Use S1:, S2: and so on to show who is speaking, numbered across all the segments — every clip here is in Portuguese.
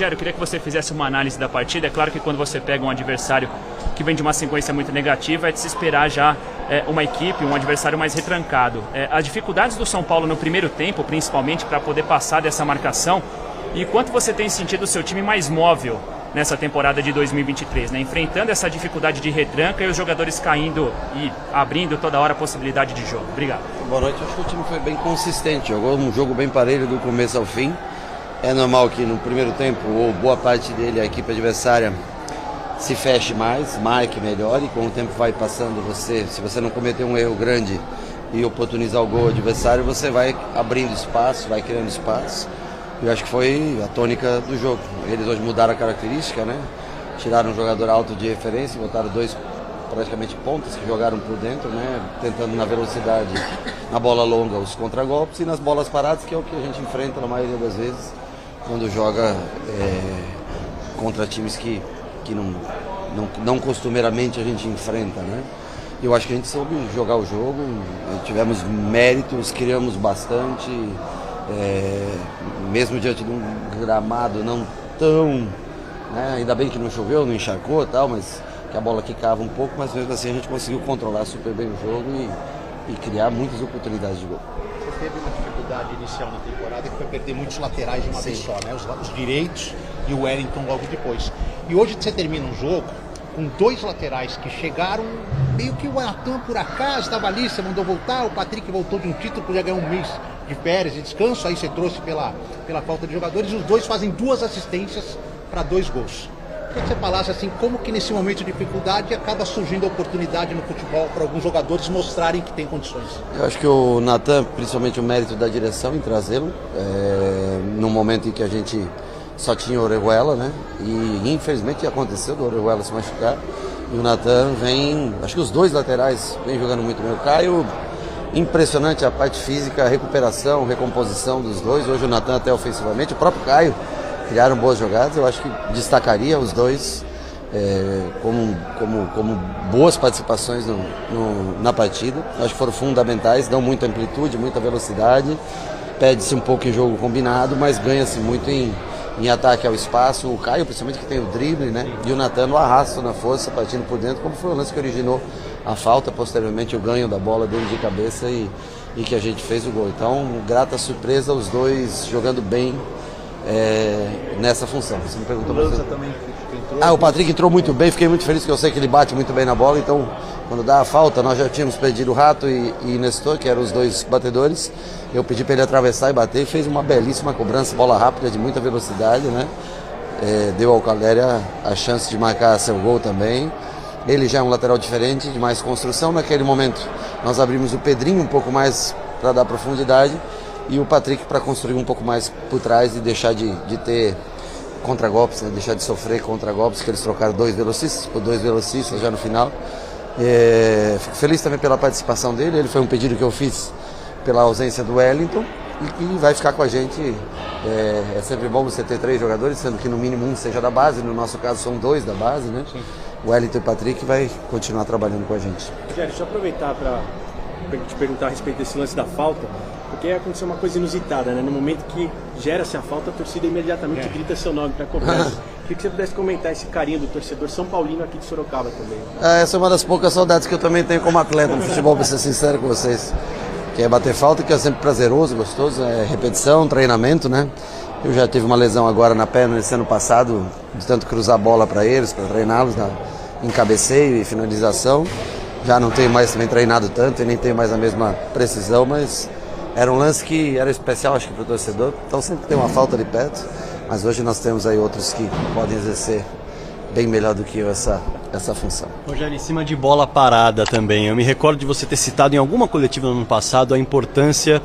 S1: Rogério, eu queria que você fizesse uma análise da partida. É claro que quando você pega um adversário que vem de uma sequência muito negativa, é de se esperar já uma equipe, um adversário mais retrancado. As dificuldades do São Paulo no primeiro tempo, principalmente para poder passar dessa marcação, e quanto você tem sentido o seu time mais móvel nessa temporada de 2023, né? Enfrentando essa dificuldade de retranca e os jogadores caindo e abrindo toda hora a possibilidade de jogo. Obrigado.
S2: Boa noite. Acho que o time foi bem consistente, jogou um jogo bem parelho do começo ao fim. É normal que no primeiro tempo, ou boa parte dele, a equipe adversária se feche mais, marque melhor, e com o tempo vai passando, se você não cometer um erro grande e oportunizar o gol adversário, você vai abrindo espaço, vai criando espaço. Eu acho que foi a tônica do jogo. Eles hoje mudaram a característica, né? Tiraram um jogador alto de referência, botaram dois praticamente pontas que jogaram por dentro, né? Tentando na velocidade, na bola longa, os contragolpes, e nas bolas paradas, que é o que a gente enfrenta na maioria das vezes quando joga contra times que não costumeiramente a gente enfrenta, né? Eu acho que a gente soube jogar o jogo, tivemos méritos, criamos bastante, mesmo diante de um gramado não tão, né? Ainda bem que não choveu, não encharcou e tal, mas que a bola quicava um pouco, mas mesmo assim a gente conseguiu controlar super bem o jogo e criar muitas oportunidades de gol.
S3: Você teve uma dificuldade inicial na temporada que foi perder muitos laterais de uma vez só, né? Os direitos e o Wellington logo depois. E hoje você termina um jogo com dois laterais que chegaram, meio que o Natan por acaso estava ali, você mandou voltar, o Patrick voltou de um título, podia ganhar um mês de férias, de descanso, aí você trouxe pela falta de jogadores, e os dois fazem 2 assistências para 2 gols. Queria que você falasse assim, como que nesse momento de dificuldade acaba surgindo a oportunidade no futebol para alguns jogadores mostrarem que tem condições?
S2: Eu acho que o Natan, principalmente o mérito da direção em trazê-lo, num momento em que a gente só tinha o Orejuela, né? E infelizmente aconteceu do Orejuela se machucar, e o Natan vem, acho que os dois laterais vem jogando muito bem. O Caio, impressionante a parte física, a recuperação, recomposição dos dois. Hoje o Natan até ofensivamente, o próprio Caio, criaram boas jogadas. Eu acho que destacaria os dois como boas participações na partida. Acho que foram fundamentais, dão muita amplitude, muita velocidade, perde-se um pouco em jogo combinado, mas ganha-se muito em ataque ao espaço. O Caio, principalmente, que tem o drible, né? E o Natan no arrasto, na força, partindo por dentro, como foi o lance que originou a falta, posteriormente o ganho da bola dele de cabeça e que a gente fez o gol. Então, grata surpresa, os dois jogando bem nessa função. Você me perguntou
S3: o Lanza também entrou.
S2: O Patrick entrou muito bem, fiquei muito feliz porque eu sei que ele bate muito bem na bola, então quando dá a falta, nós já tínhamos pedido o Rato e Nestor, que eram os dois batedores. Eu pedi para ele atravessar e bater, fez uma belíssima cobrança, bola rápida, de muita velocidade, né? Deu ao Caldeira a chance de marcar seu gol também. Ele já é um lateral diferente, de mais construção. Naquele momento nós abrimos o Pedrinho um pouco mais para dar profundidade, e o Patrick para construir um pouco mais por trás e deixar de ter contragolpes, né? Deixar de sofrer contragolpes, que eles trocaram 2 velocistas por 2 velocistas já no final. Fico feliz também pela participação dele. Ele foi um pedido que eu fiz pela ausência do Wellington e que vai ficar com a gente. É sempre bom você ter 3 jogadores, sendo que no mínimo um seja da base. No nosso caso são 2 da base, né? Sim. O Wellington e o Patrick vai continuar trabalhando com a gente.
S4: Rogério, deixa eu aproveitar para te perguntar a respeito desse lance da falta, porque aconteceu uma coisa inusitada, né? No momento que gera-se a falta, a torcida imediatamente grita seu nome para cobrança. Queria que você pudesse comentar esse carinho do torcedor São Paulino aqui de Sorocaba também.
S2: Essa é uma das poucas saudades que eu também tenho como atleta no futebol, para ser sincero com vocês. Que é bater falta, que é sempre prazeroso, gostoso, é repetição, treinamento, né? Eu já tive uma lesão agora na perna nesse ano passado, de tanto cruzar a bola para eles, para treiná-los em cabeceio e finalização. Já não tenho mais também treinado tanto e nem tenho mais a mesma precisão, mas era um lance que era especial, acho que para o torcedor. Então sempre tem uma falta ali perto, mas hoje nós temos aí outros que podem exercer bem melhor do que eu essa função.
S5: Rogério, em cima de bola parada também, eu me recordo de você ter citado em alguma coletiva no ano passado a importância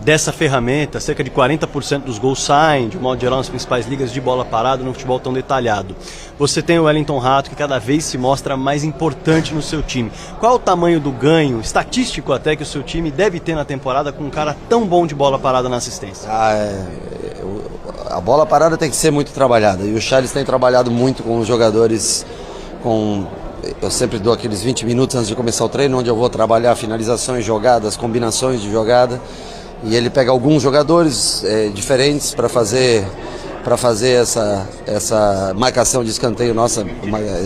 S5: dessa ferramenta. Cerca de 40% dos gols saem, de modo geral, nas principais ligas, de bola parada, no futebol tão detalhado. Você tem o Wellington Rato, que cada vez se mostra mais importante no seu time. Qual é o tamanho do ganho, estatístico até, que o seu time deve ter na temporada com um cara tão bom de bola parada na assistência?
S2: A bola parada tem que ser muito trabalhada, e o Charles tem trabalhado muito com os jogadores. Eu sempre dou aqueles 20 minutos antes de começar o treino, onde eu vou trabalhar finalizações, jogadas, combinações de jogada, e ele pega alguns jogadores diferentes para fazer para fazer essa marcação de escanteio nossa,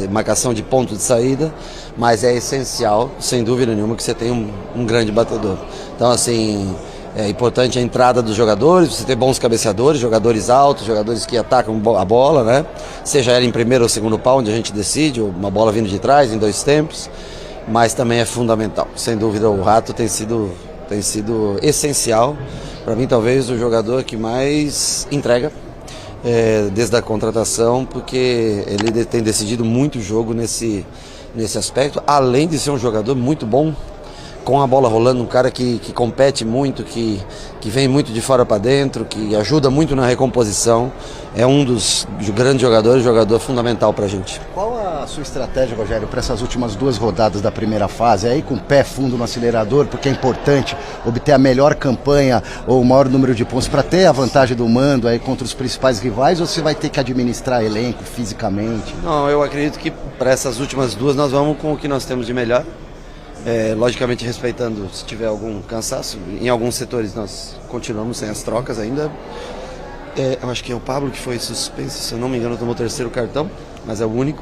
S2: marcação de ponto de saída, mas é essencial, sem dúvida nenhuma, que você tenha um grande batedor. Então, assim, é importante a entrada dos jogadores, você ter bons cabeceadores, jogadores altos, jogadores que atacam a bola, né? Seja ela em primeiro ou segundo pau, onde a gente decide, ou uma bola vindo de trás, em 2 tempos, mas também é fundamental. Sem dúvida, o Rato tem sido essencial, para mim talvez o jogador que mais entrega desde a contratação, porque ele tem decidido muito jogo nesse aspecto, além de ser um jogador muito bom com a bola rolando, um cara que compete muito, que vem muito de fora para dentro, que ajuda muito na recomposição, é um dos grandes jogadores, jogador fundamental para a gente.
S6: Qual a sua estratégia, Rogério, para essas últimas 2 rodadas da primeira fase? Aí com o pé fundo no acelerador, porque é importante obter a melhor campanha ou o maior número de pontos para ter a vantagem do mando aí contra os principais rivais, ou você vai ter que administrar elenco fisicamente?
S2: Não, eu acredito que para essas últimas 2 nós vamos com o que nós temos de melhor. Logicamente respeitando se tiver algum cansaço, em alguns setores nós continuamos sem as trocas ainda. Eu acho que é o Pablo que foi suspenso, se eu não me engano tomou o 3º cartão, mas é o único.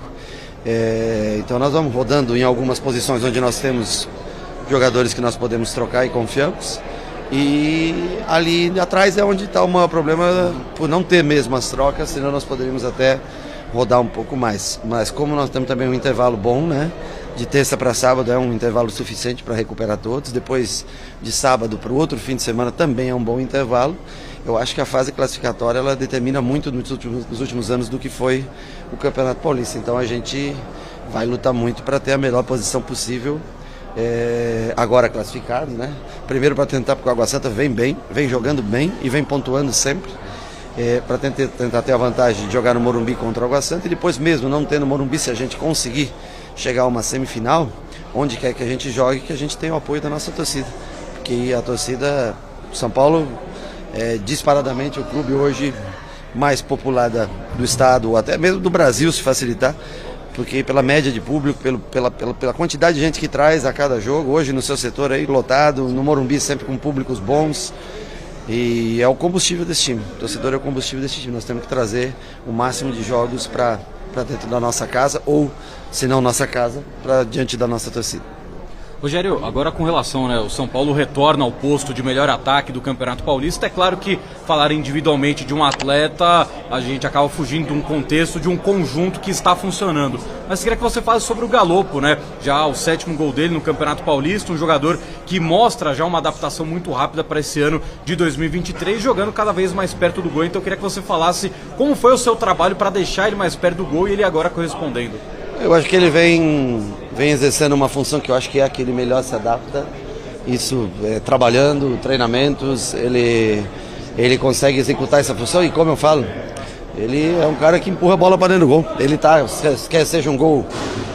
S2: Então nós vamos rodando em algumas posições onde nós temos jogadores que nós podemos trocar e confiamos. E ali atrás é onde está o maior problema, por não ter mesmo as trocas, senão nós poderíamos até rodar um pouco mais. Mas como nós temos também um intervalo bom, né? De terça para sábado é um intervalo suficiente para recuperar todos. Depois de sábado para o outro fim de semana também é um bom intervalo. Eu acho que a fase classificatória ela determina muito nos últimos anos do que foi o Campeonato Paulista. Então a gente vai lutar muito para ter a melhor posição possível. Agora classificado, né? Primeiro para tentar, porque o Água Santa vem bem, vem jogando bem e vem pontuando sempre. Para tentar ter a vantagem de jogar no Morumbi contra o Água Santa, e depois mesmo não tendo Morumbi, se a gente conseguir chegar a uma semifinal, onde quer que a gente jogue, que a gente tenha o apoio da nossa torcida, porque a torcida São Paulo é disparadamente o clube hoje mais popular do estado, ou até mesmo do Brasil, se facilitar, porque pela média de público, pela quantidade de gente que traz a cada jogo, hoje no seu setor aí lotado, no Morumbi sempre com públicos bons. E é o combustível desse time, o torcedor é o combustível desse time. Nós temos que trazer o máximo de jogos para dentro da nossa casa, ou se não nossa casa, para diante da nossa torcida.
S7: Rogério, agora com relação, né, o São Paulo retorna ao posto de melhor ataque do Campeonato Paulista. É claro que falar individualmente de um atleta, a gente acaba fugindo de um contexto, de um conjunto que está funcionando. Mas queria que você falasse sobre o Galopo, né? Já o 7º gol dele no Campeonato Paulista, um jogador que mostra já uma adaptação muito rápida para esse ano de 2023, jogando cada vez mais perto do gol. Então eu queria que você falasse como foi o seu trabalho para deixar ele mais perto do gol e ele agora correspondendo.
S2: Eu acho que ele vem exercendo uma função que eu acho que é a que ele melhor se adapta. Isso, trabalhando, treinamentos, ele consegue executar essa função e, como eu falo, ele é um cara que empurra a bola para dentro do gol. Ele quer seja um gol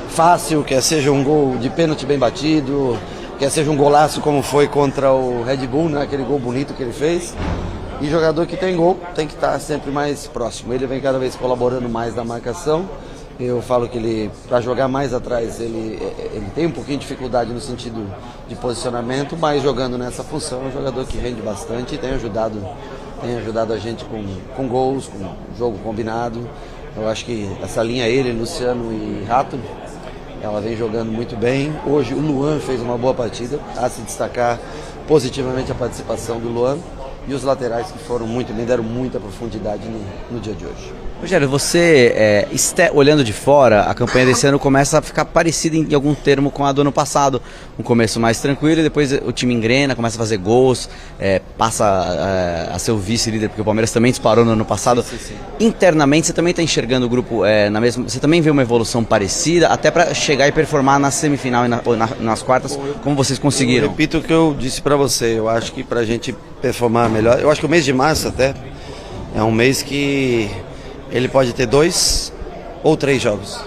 S2: fácil, quer seja um gol de pênalti bem batido, quer seja um golaço como foi contra o Red Bull, né, aquele gol bonito que ele fez. E jogador que tem gol tem que estar sempre mais próximo. Ele vem cada vez colaborando mais na marcação. Eu falo que ele, para jogar mais atrás, ele tem um pouquinho de dificuldade no sentido de posicionamento, mas jogando nessa função é um jogador que rende bastante e tem ajudado a gente com gols, com jogo combinado. Eu acho que essa linha ele, Luciano e Rato, ela vem jogando muito bem. Hoje o Luan fez uma boa partida, a se destacar positivamente a participação do Luan. E os laterais que foram muito bem, deram muita profundidade no dia de hoje.
S8: Rogério, você, olhando de fora, a campanha desse ano começa a ficar parecida em algum termo com a do ano passado. Um começo mais tranquilo e depois o time engrena, começa a fazer gols, passa a ser o vice-líder, porque o Palmeiras também disparou no ano passado. Sim. Internamente, você também está enxergando o grupo você também vê uma evolução parecida, até para chegar e performar na semifinal e nas quartas, como vocês conseguiram?
S2: Eu repito o que eu disse para você, eu acho que para a gente performar melhor, eu acho que o mês de março até é um mês que ele pode ter 2 ou 3 jogos.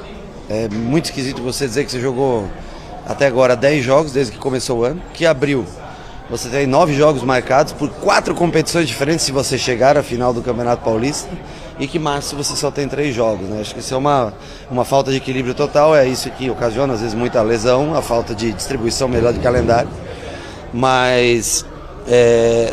S2: É muito esquisito você dizer que você jogou até agora 10 jogos desde que começou o ano, que abril você tem 9 jogos marcados por 4 competições diferentes se você chegar à final do Campeonato Paulista, e que março você só tem 3 jogos, né? Acho que isso é uma falta de equilíbrio total, é isso que ocasiona às vezes muita lesão, a falta de distribuição melhor de calendário, mas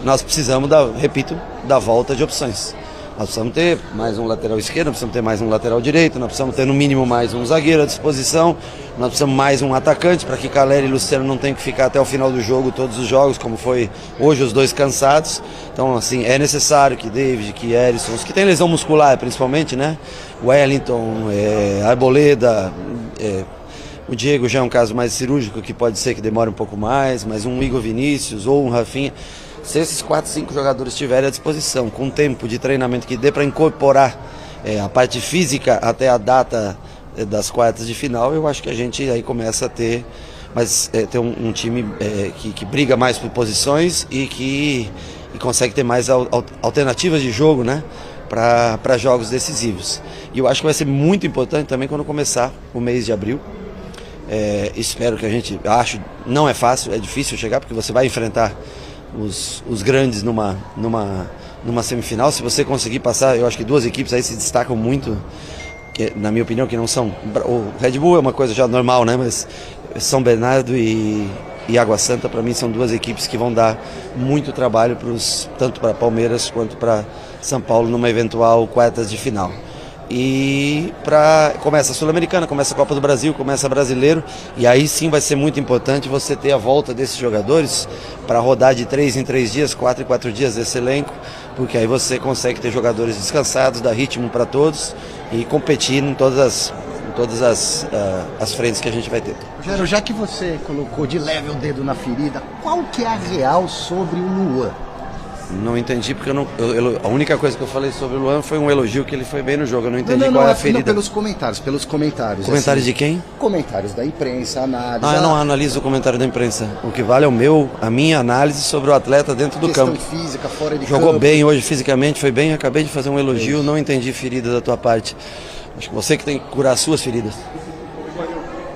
S2: nós precisamos, repito, da volta de opções. Nós precisamos ter mais um lateral esquerdo, nós precisamos ter mais um lateral direito, nós precisamos ter no mínimo mais um zagueiro à disposição, nós precisamos mais um atacante para que Calleri e Luciano não tenham que ficar até o final do jogo, todos os jogos, como foi hoje, os dois cansados. Então, assim, é necessário que David, que Erisson, os que tem lesão muscular principalmente, né? Wellington, Arboleda, o Diego já é um caso mais cirúrgico, que pode ser que demore um pouco mais, mas um Igor Vinícius ou um Rafinha. Se esses 4, 5 jogadores estiverem à disposição, com tempo de treinamento que dê para incorporar a parte física até a data das quartas de final, eu acho que a gente aí começa a ter, ter um time que briga mais por posições e consegue ter mais alternativas de jogo, né, para jogos decisivos. E eu acho que vai ser muito importante também quando começar o mês de abril. Espero que a gente, não é fácil, é difícil chegar, porque você vai enfrentar os grandes numa semifinal. Se você conseguir passar, eu acho que 2 equipes aí se destacam muito, que, na minha opinião, que não são... O Red Bull é uma coisa já normal, né? Mas São Bernardo e Água Santa, para mim, são 2 equipes que vão dar muito trabalho tanto para Palmeiras quanto para São Paulo numa eventual quartas de final. E começa a Sul-Americana, começa a Copa do Brasil, começa a Brasileiro, e aí sim vai ser muito importante você ter a volta desses jogadores para rodar de 3 em 3 dias, 4 em 4 dias esse elenco, porque aí você consegue ter jogadores descansados, dar ritmo para todos e competir em todas as frentes que a gente vai ter.
S6: Rogério, já que você colocou de leve o dedo na ferida, qual que é a real sobre o Luan?
S2: Não entendi, porque a única coisa que eu falei sobre o Luan foi um elogio, que ele foi bem no jogo. Eu não entendi qual é a ferida.
S6: Não, pelos comentários.
S2: Comentários assim, de quem?
S6: Comentários da imprensa, análise.
S2: Eu não analiso o comentário da imprensa. O que vale é a minha análise sobre o atleta dentro do campo.
S6: Questão física, fora de
S2: campo. Jogou bem hoje fisicamente, foi bem. Acabei de fazer um elogio, não entendi ferida da tua parte. Acho que você que tem que curar as suas feridas.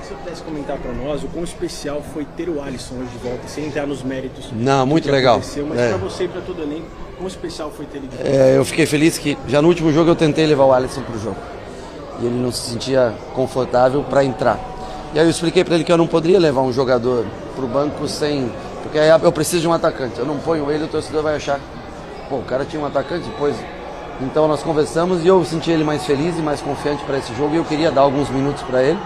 S4: Se você pudesse comentar para nós o quão especial foi ter o Alisson hoje de volta, sem entrar nos méritos.
S2: Não, muito legal.
S4: Mas para você e para todo o elenco, quão especial foi ter ele de volta?
S2: Eu fiquei feliz que já no último jogo eu tentei levar o Alisson para o jogo. E ele não se sentia confortável para entrar. E aí eu expliquei para ele que eu não poderia levar um jogador para o banco sem... Porque aí eu preciso de um atacante. Eu não ponho ele, o torcedor vai achar... Pô, o cara tinha um atacante, depois... Então nós conversamos e eu senti ele mais feliz e mais confiante para esse jogo. E eu queria dar alguns minutos para ele.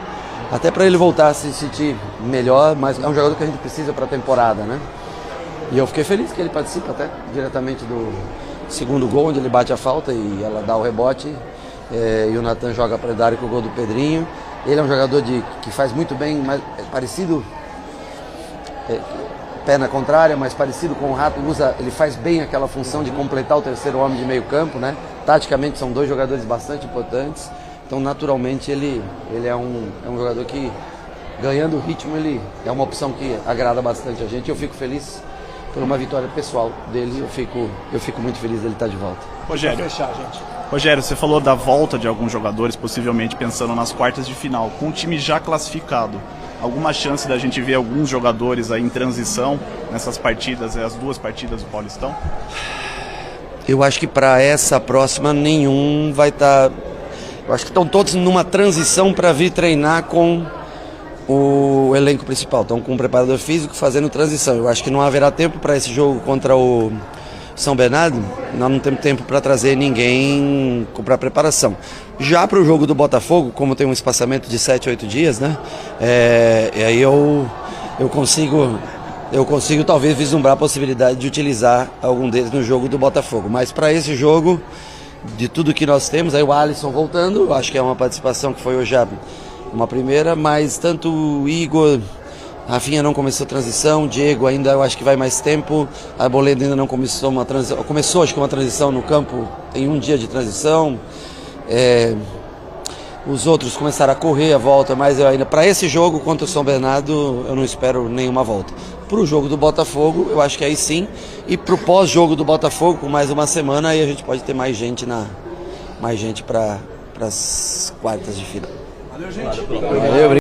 S2: Até para ele voltar a se sentir melhor, mas é um jogador que a gente precisa para a temporada, né? E eu fiquei feliz que ele participa até diretamente do segundo gol, onde ele bate a falta e ela dá o rebote. E o Natan joga para Dário com o gol do Pedrinho. Ele é um jogador que faz muito bem, mas parecido, perna contrária, mas parecido com o Rato. Ele faz bem aquela função de completar o terceiro homem de meio campo, né? Taticamente são 2 jogadores bastante importantes. Então, naturalmente, ele é um jogador que, ganhando ritmo, ele é uma opção que agrada bastante a gente. Eu fico feliz por uma vitória pessoal dele. Eu fico muito feliz dele estar de volta.
S9: Rogério, você falou da volta de alguns jogadores, possivelmente pensando nas quartas de final. Com o time já classificado, alguma chance da gente ver alguns jogadores aí em transição nessas partidas, as 2 partidas do Paulistão?
S2: Eu acho que para essa próxima nenhum vai estar... Eu acho que estão todos numa transição para vir treinar com o elenco principal. Estão com o preparador físico fazendo transição. Eu acho que não haverá tempo para esse jogo contra o São Bernardo. Nós não temos tempo para trazer ninguém para preparação. Já para o jogo do Botafogo, como tem um espaçamento de 7, 8 dias, né? E aí eu consigo talvez vislumbrar a possibilidade de utilizar algum deles no jogo do Botafogo. Mas para esse jogo... De tudo que nós temos, aí o Alisson voltando, acho que é uma participação que foi hoje uma primeira, mas tanto o Igor, Rafinha não começou a transição, Diego ainda eu acho que vai mais tempo, a Arboleda ainda não começou uma transição, começou acho que uma transição no campo em um dia de transição, os outros começaram a correr a volta, mas eu ainda para esse jogo contra o São Bernardo eu não espero nenhuma volta. Para o jogo do Botafogo, eu acho que aí sim. E para o pós-jogo do Botafogo, com mais uma semana, aí a gente pode ter mais gente para as quartas de final.
S9: Valeu, gente.
S2: Valeu,